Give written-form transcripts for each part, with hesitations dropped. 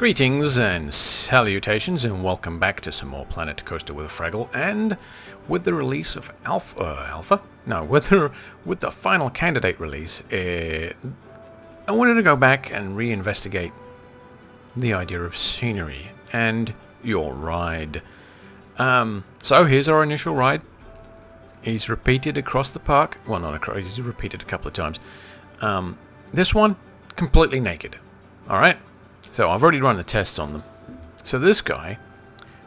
Greetings and salutations and welcome back to some more Planet Coaster with Fraggle, and with the release of with the final candidate release, I wanted to go back and reinvestigate the idea of scenery and your ride. So here's our initial ride. He's repeated across the park. Well, not across, he's repeated a couple of times. This one, completely naked. Alright? So I've already run the tests on them. So this guy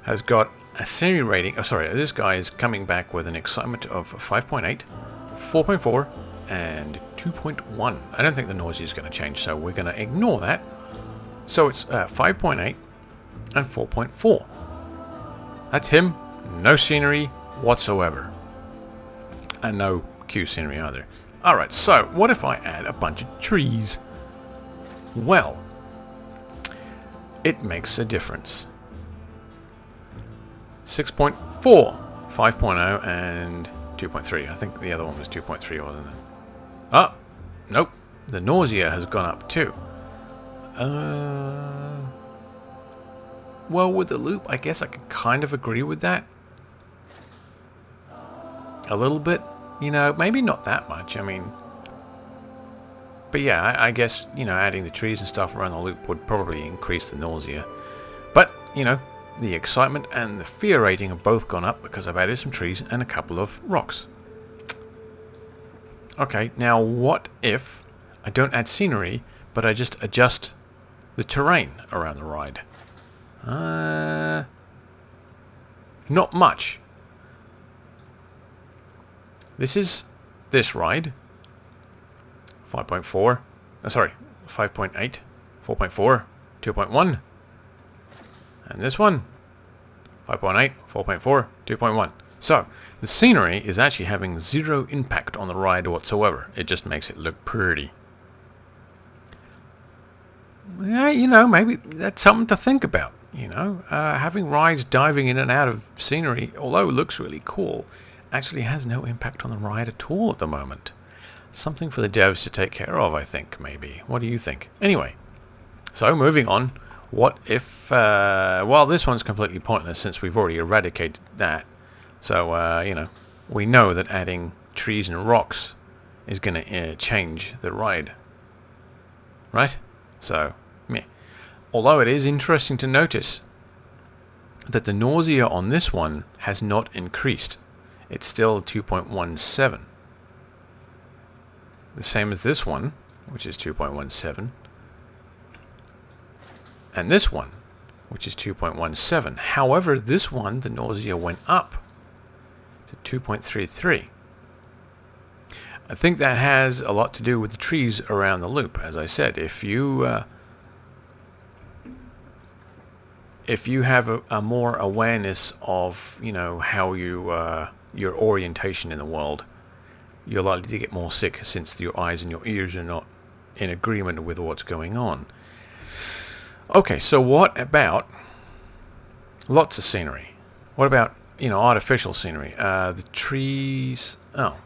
has got a scenery rating. Oh, sorry. This guy is coming back with an excitement of 5.8, 4.4, and 2.1. I don't think the nausea is going to change, so we're going to ignore that. So it's 5.8 and 4.4. That's him. No scenery whatsoever. And no Q scenery either. Alright, so what if I add a bunch of trees? Well, it makes a difference. 6.4, 5.0, and 2.3. I think the other one was 2.3, wasn't it? Ah, nope. The nausea has gone up too. Well, with the loop, I guess I can kind of agree with that. A little bit, you know, maybe not that much. I mean, but yeah, I guess, you know, adding the trees and stuff around the loop would probably increase the nausea. But, you know, the excitement and the fear rating have both gone up because I've added some trees and a couple of rocks. Okay, now what if I don't add scenery, but I just adjust the terrain around the ride? Not much. This is this ride. 5.4, sorry, 5.8, 4.4, 2.1, and this one, 5.8, 4.4, 2.1. So, the scenery is actually having zero impact on the ride whatsoever. It just makes it look pretty. Yeah, you know, maybe that's something to think about, you know. Having rides diving in and out of scenery, although it looks really cool, actually has no impact on the ride at all at the moment. Something for the devs to take care of, I think, maybe. What do you think? Anyway, so moving on. What if, well, this one's completely pointless since we've already eradicated that. So, you know, we know that adding trees and rocks is going to change the ride. Right? So, meh. Although it is interesting to notice that the nausea on this one has not increased. It's still 2.17. The same as this one, which is 2.17. And this one, which is 2.17. However, this one, the nausea went up to 2.33. I think that has a lot to do with the trees around the loop. As I said, if you have a more awareness of, you know, how you your orientation in the world, you're likely to get more sick since your eyes and your ears are not in agreement with what's going on. Okay, so what about lots of scenery? What about, you know, artificial scenery? The trees, oh,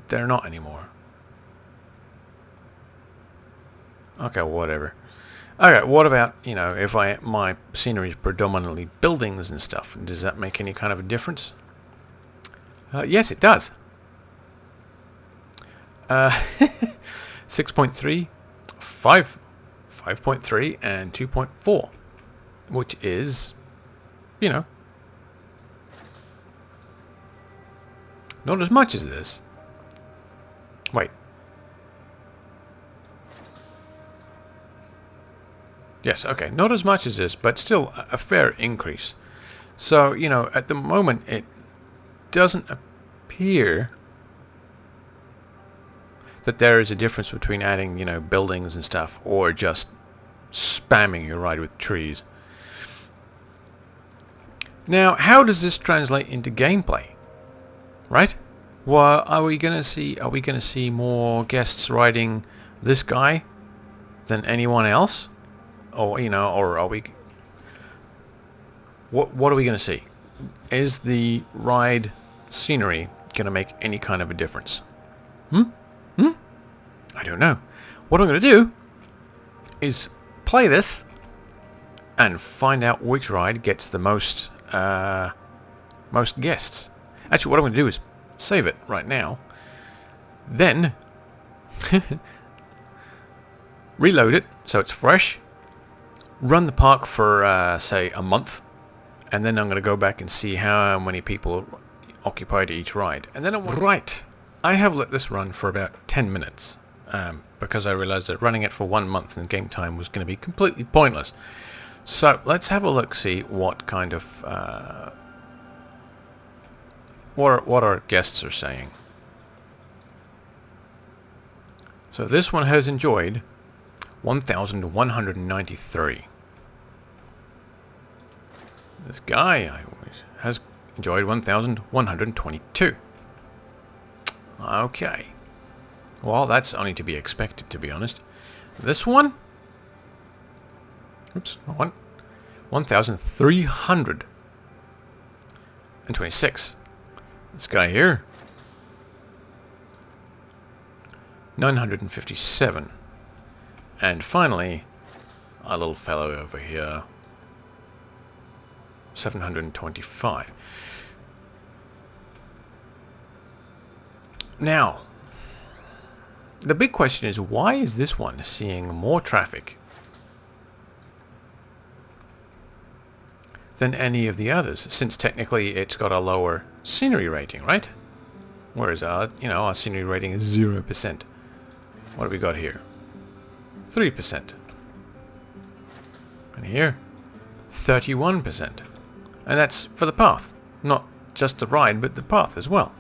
they're not anymore. Okay, whatever. Okay, what about, you know, if my scenery is predominantly buildings and stuff, does that make any kind of a difference? Yes, it does. 6.3, 5.3, and 2.4, which is, you know, not as much as this. Wait. Yes, okay, not as much as this, but still a fair increase. So, you know, at the moment it doesn't appear that there is a difference between adding, you know, buildings and stuff or just spamming your ride with trees. Now, how does this translate into gameplay? Right? Well, are we going to see more guests riding this guy than anyone else? Or, you know, or are we, what are we going to see? Is the ride scenery going to make any kind of a difference? I don't know. What I'm going to do is play this and find out which ride gets the most guests. Actually, what I'm going to do is save it right now, then reload it so it's fresh, run the park for say a month, and then I'm going to go back and see how many people occupied each ride. And then I have let this run for about 10 minutes because I realized that running it for 1 month in game time was going to be completely pointless. So let's have a look, see what kind of what our guests are saying. So this one has enjoyed 1,193. This guy has enjoyed 1,122. Okay. Well, that's only to be expected, to be honest. This one? Oops, wrong one. 1,326. This guy here. 957. And finally, our little fellow over here. 725. Now, the big question is, why is this one seeing more traffic than any of the others, since technically it's got a lower scenery rating, right? Whereas our scenery rating is 0%. What have we got here? 3%. And here, 31%. And that's for the path. Not just the ride, but the path as well.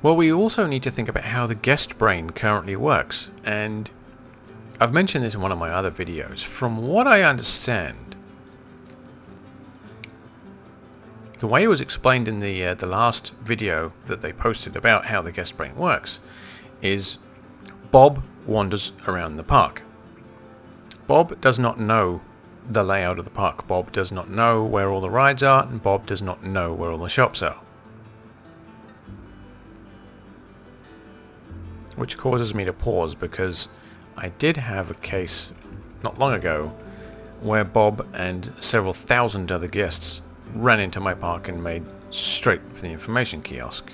Well, we also need to think about how the guest brain currently works. And I've mentioned this in one of my other videos. From what I understand, the way it was explained in the last video that they posted about how the guest brain works is Bob wanders around the park. Bob does not know the layout of the park. Bob does not know where all the rides are, and Bob does not know where all the shops are. Which causes me to pause, because I did have a case not long ago where Bob and several thousand other guests ran into my park and made straight for the information kiosk.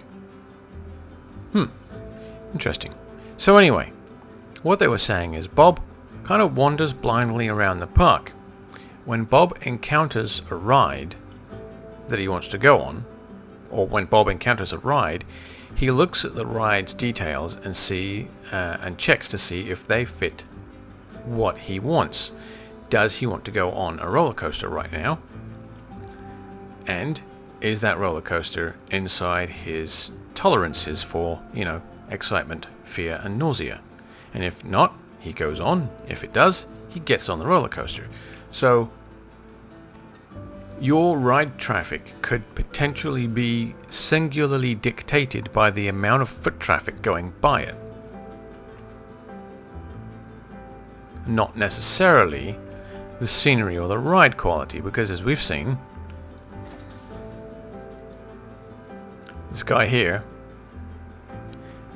Interesting. So anyway, what they were saying is Bob kind of wanders blindly around the park. When Bob encounters a ride that he wants to go on, or when Bob encounters a ride, he looks at the ride's details and checks to see if they fit what he wants. Does he want to go on a roller coaster right now? And is that roller coaster inside his tolerances for, excitement, fear and nausea? And if not, he goes on. If it does, he gets on the roller coaster. So your ride traffic could potentially be singularly dictated by the amount of foot traffic going by it. Not necessarily the scenery or the ride quality, because as we've seen, this guy here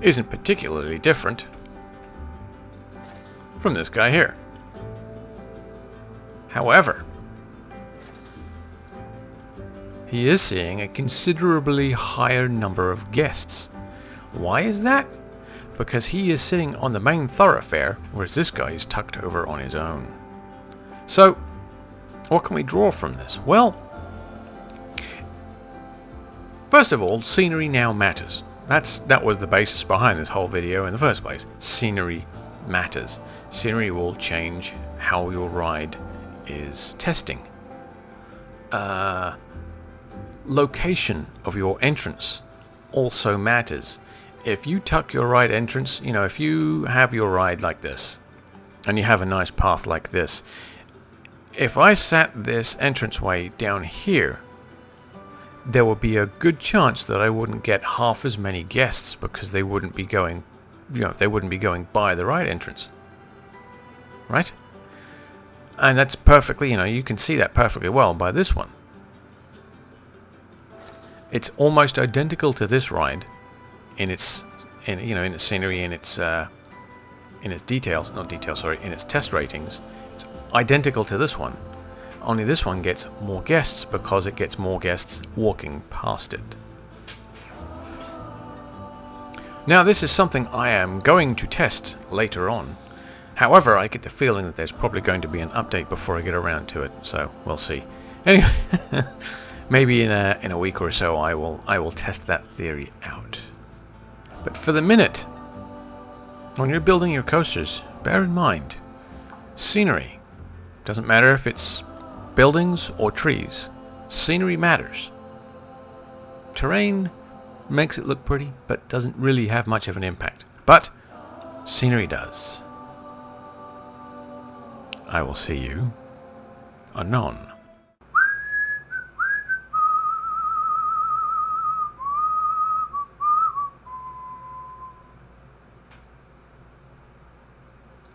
isn't particularly different from this guy here. However, he is seeing a considerably higher number of guests. Why is that? Because he is sitting on the main thoroughfare, whereas this guy is tucked over on his own. So, what can we draw from this? Well, first of all, scenery now matters. That was the basis behind this whole video in the first place. Scenery matters. Scenery will change how your ride is testing. Location of your entrance also matters. If you tuck your ride entrance, if you have your ride like this, and you have a nice path like this, if I sat this entranceway down here, there would be a good chance that I wouldn't get half as many guests, because they wouldn't be going, they wouldn't be going by the ride entrance. Right? And that's perfectly, you can see that perfectly well by this one. It's almost identical to this ride in its scenery, in its in its details, not details, sorry, in its test ratings, it's identical to this one. Only this one gets more guests because it gets more guests walking past it. Now this is something I am going to test later on. However, I get the feeling that there's probably going to be an update before I get around to it, so we'll see. Anyway, maybe in a week or so I will test that theory out. But for the minute, when you're building your coasters, bear in mind, scenery. Doesn't matter if it's buildings or trees. Scenery matters. Terrain makes it look pretty, but doesn't really have much of an impact. But scenery does. I will see you anon.